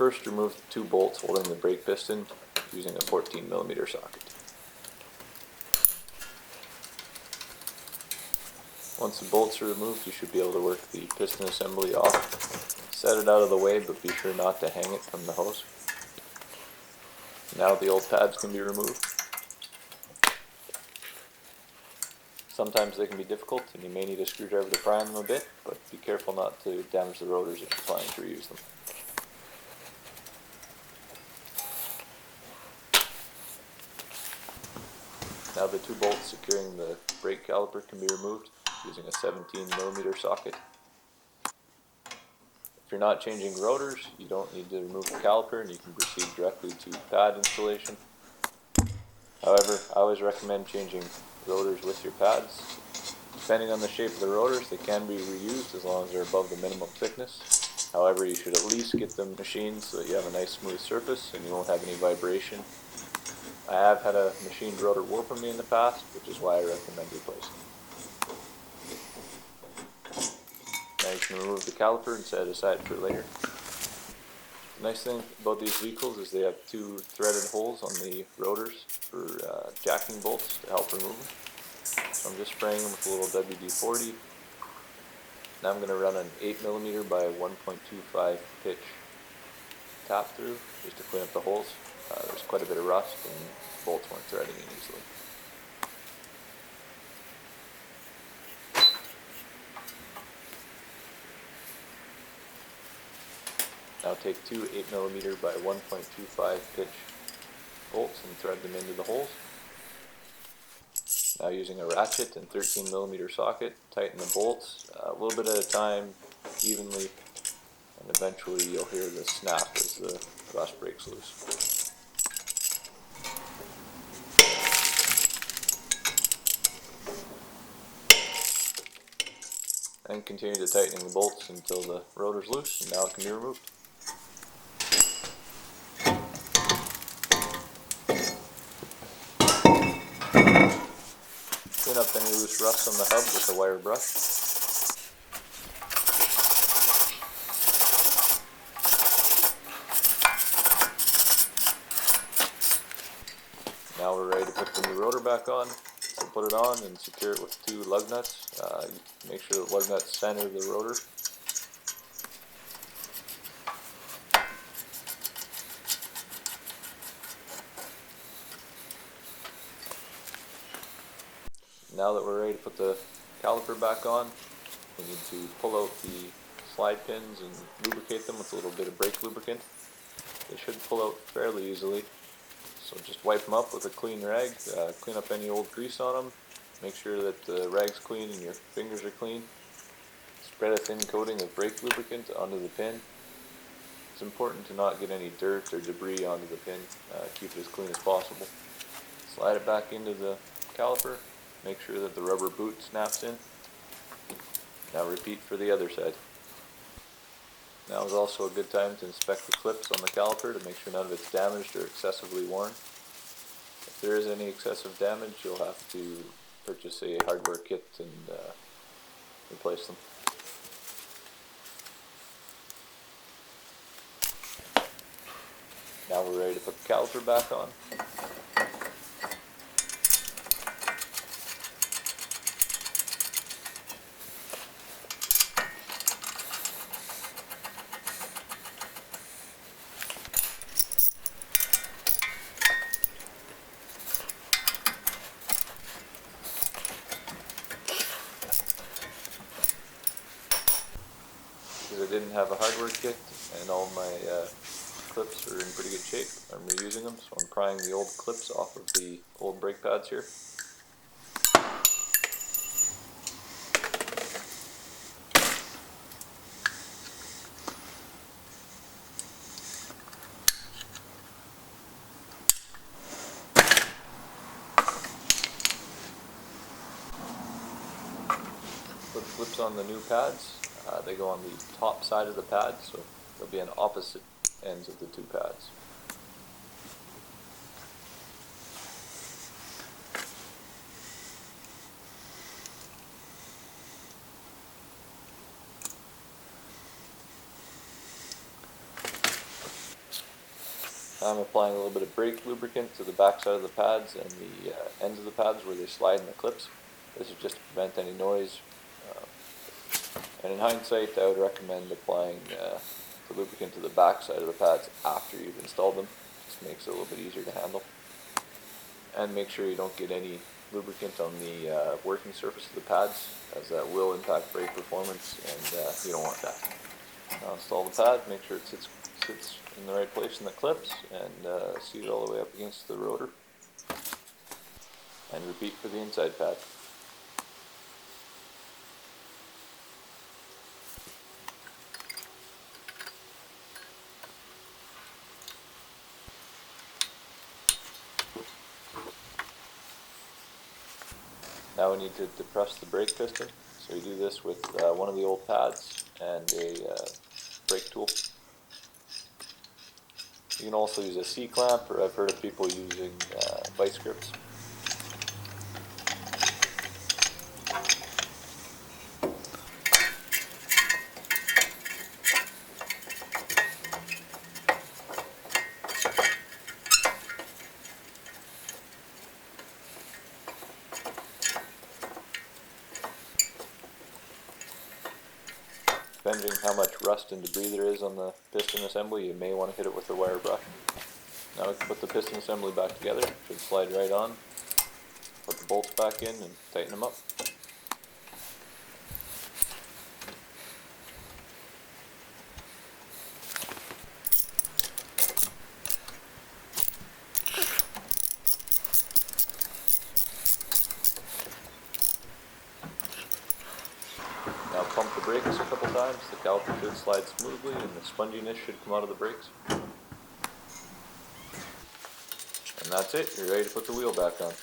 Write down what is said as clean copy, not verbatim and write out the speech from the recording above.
first remove the two bolts holding the brake piston using a 14mm socket. Once the bolts are removed, you should be able to work the piston assembly off. Set it out of the way, but be sure not to hang it from the hose. Now the old pads can be removed. Sometimes they can be difficult and you may need a screwdriver to pry them a bit, but be careful not to damage the rotors if you're planning to reuse them. Now the two bolts securing the brake caliper can be removed using a 17mm socket. If you're not changing rotors, you don't need to remove the caliper and you can proceed directly to pad installation. However, I always recommend changing rotors with your pads. Depending on the shape of the rotors, they can be reused as long as they're above the minimum thickness. However, you should at least get them machined so that you have a nice smooth surface and you won't have any vibration. I have had a machined rotor warp on me in the past, which is why I recommend replacing. Now you can remove the caliper and set it aside for later. The nice thing about these vehicles is they have two threaded holes on the rotors for jacking bolts to help remove them. So I'm just spraying them with a little WD-40. Now I'm going to run an 8mm by 1.25 pitch tap through just to clean up the holes. There's quite a bit of rust and bolts weren't threading in easily. Now take two 8mm by 1.25 pitch bolts and thread them into the holes. Now using a ratchet and 13mm socket, tighten the bolts a little bit at a time, evenly, and eventually you'll hear the snap as the rust breaks loose. Then continue to tightening the bolts until the rotor's loose, and now it can be removed. Clean up any loose rust on the hub with a wire brush. Now we're ready to put the new rotor back on. So put it on and secure it with two lug nuts. Make sure the lug nuts center the rotor. Now that we're ready to put the caliper back on, we need to pull out the slide pins and lubricate them with a little bit of brake lubricant. They should pull out fairly easily, so just wipe them up with a clean rag, clean up any old grease on them, make sure that the rag's clean and your fingers are clean. Spread a thin coating of brake lubricant onto the pin. It's important to not get any dirt or debris onto the pin, keep it as clean as possible. Slide it back into the caliper. Make sure that the rubber boot snaps in. Now repeat for the other side. Now is also a good time to inspect the clips on the caliper to make sure none of it's damaged or excessively worn. If there is any excessive damage, you'll have to purchase a hardware kit and replace them. Now we're ready to put the caliper back on. Because I didn't have a hardware kit and all my clips are in pretty good shape, I'm reusing them, so I'm prying the old clips off of the old brake pads here. Put the clips on the new pads. They go on the top side of the pad, so they'll be on opposite ends of the two pads. I'm applying a little bit of brake lubricant to the back side of the pads and the ends of the pads where they slide in the clips. This is just to prevent any noise. And in hindsight, I would recommend applying the lubricant to the back side of the pads after you've installed them. Just makes it a little bit easier to handle. And make sure you don't get any lubricant on the working surface of the pads, as that will impact brake performance, and you don't want that. Now install the pad, make sure it sits in the right place in the clips, and seat it all the way up against the rotor. And repeat for the inside pad. Now we need to depress the brake piston, so you do this with one of the old pads and a brake tool. You can also use a C-clamp, or I've heard of people using vice grips. Depending how much rust and debris there is on the piston assembly, you may want to hit it with a wire brush. Now we can put the piston assembly back together. It should slide right on. Put the bolts back in and tighten them up. Now pump the brakes a couple times. The caliper should slide smoothly and the sponginess should come out of the brakes. And that's it. You're ready to put the wheel back on.